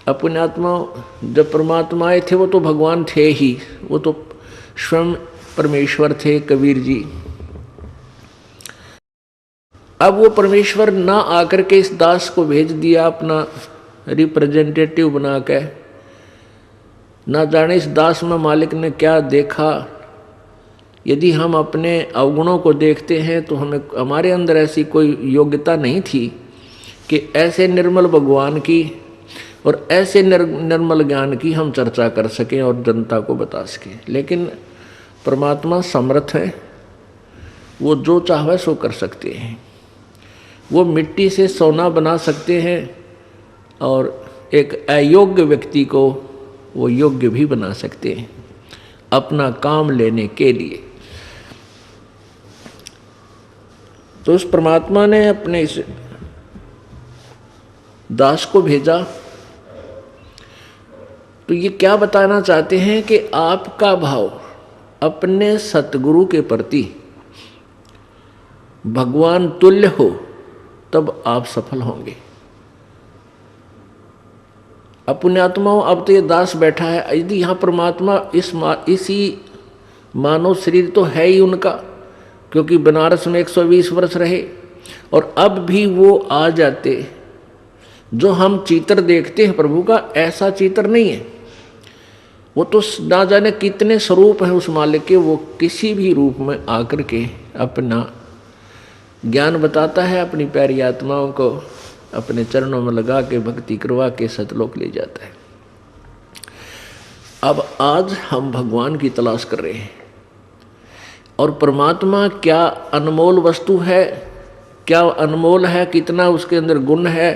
अपने आत्मा जब परमात्मा आए थे वो तो भगवान थे ही, वो तो स्वयं परमेश्वर थे कबीर जी। अब वो परमेश्वर ना आकर के इस दास को भेज दिया अपना रिप्रेजेंटेटिव बना के। ना जाने इस दास में मालिक ने क्या देखा। यदि हम अपने अवगुणों को देखते हैं तो हमें, हमारे अंदर ऐसी कोई योग्यता नहीं थी कि ऐसे निर्मल भगवान की और ऐसे निर्मल ज्ञान की हम चर्चा कर सकें और जनता को बता सकें। लेकिन परमात्मा समर्थ है, वो जो चाहे सो कर सकते हैं। वो मिट्टी से सोना बना सकते हैं और एक अयोग्य व्यक्ति को वो योग्य भी बना सकते हैं अपना काम लेने के लिए। तो उस परमात्मा ने अपने इस दास को भेजा। तो ये क्या बताना चाहते हैं कि आपका भाव अपने सतगुरु के प्रति भगवान तुल्य हो तब आप सफल होंगे। अपने आत्माओं, अब तो ये दास बैठा है, यदि यहाँ परमात्मा इसी मानव शरीर तो है ही उनका, क्योंकि बनारस में 120 वर्ष रहे और अब भी वो आ जाते। जो हम चित्र देखते हैं प्रभु का, ऐसा चित्र नहीं है। वो तो ना जाने कितने स्वरूप हैं उस मालिक के, वो किसी भी रूप में आकर के अपना ज्ञान बताता है, अपनी प्यारी आत्माओं को अपने चरणों में लगा के भक्ति करवा के सतलोक ले जाता है। अब आज हम भगवान की तलाश कर रहे हैं और परमात्मा क्या अनमोल वस्तु है, क्या अनमोल है, कितना उसके अंदर गुण है।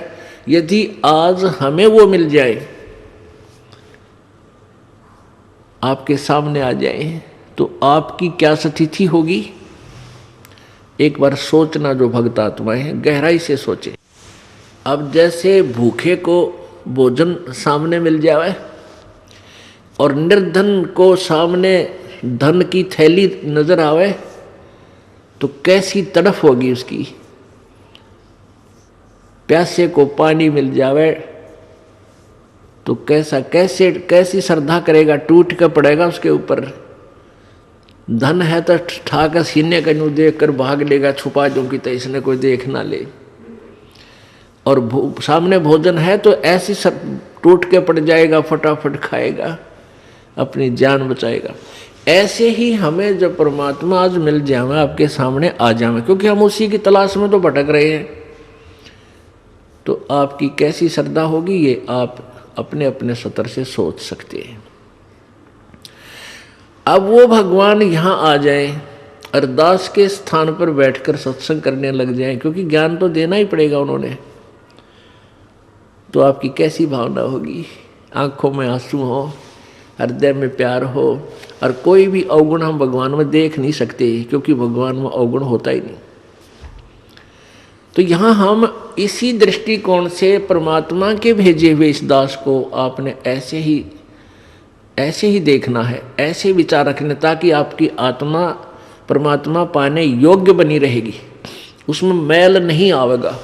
यदि आज हमें वो मिल जाए, आपके सामने आ जाए, तो आपकी क्या स्थिति होगी। एक बार सोचना, जो भक्त आत्माएं हैं गहराई से सोचे। अब जैसे भूखे को भोजन सामने मिल जाए और निर्धन को सामने धन की थैली नजर आवे तो कैसी तड़फ होगी उसकी। प्यासे को पानी मिल जावे तो कैसी श्रद्धा करेगा, टूट कर पड़ेगा उसके ऊपर। धन है तो ठाकर सीने का न्यू देख कर भाग लेगा, छुपा जो कि तो इसने कोई देख ना ले। और सामने भोजन है तो ऐसी सब टूट के पड़ जाएगा, फटाफट खाएगा, अपनी जान बचाएगा। ऐसे ही हमें जब परमात्मा आज मिल जाए, आपके सामने आ जाए, क्योंकि हम उसी की तलाश में तो भटक रहे हैं, तो आपकी कैसी श्रद्धा होगी ये आप अपने अपने स्तर से सोच सकते हैं। अब वो भगवान यहाँ आ जाए, अरदास के स्थान पर बैठकर सत्संग करने लग जाए, क्योंकि ज्ञान तो देना ही पड़ेगा उन्होंने, तो आपकी कैसी भावना होगी। आंखों में आंसू हो, हृदय में प्यार हो, और कोई भी अवगुण हम भगवान में देख नहीं सकते, क्योंकि भगवान में अवगुण होता ही नहीं। तो यहाँ हम इसी दृष्टिकोण से परमात्मा के भेजे हुए इस दास को आपने ऐसे ही देखना है, ऐसे विचार रखने, ताकि आपकी आत्मा परमात्मा पाने योग्य बनी रहेगी, उसमें मैल नहीं आवेगा।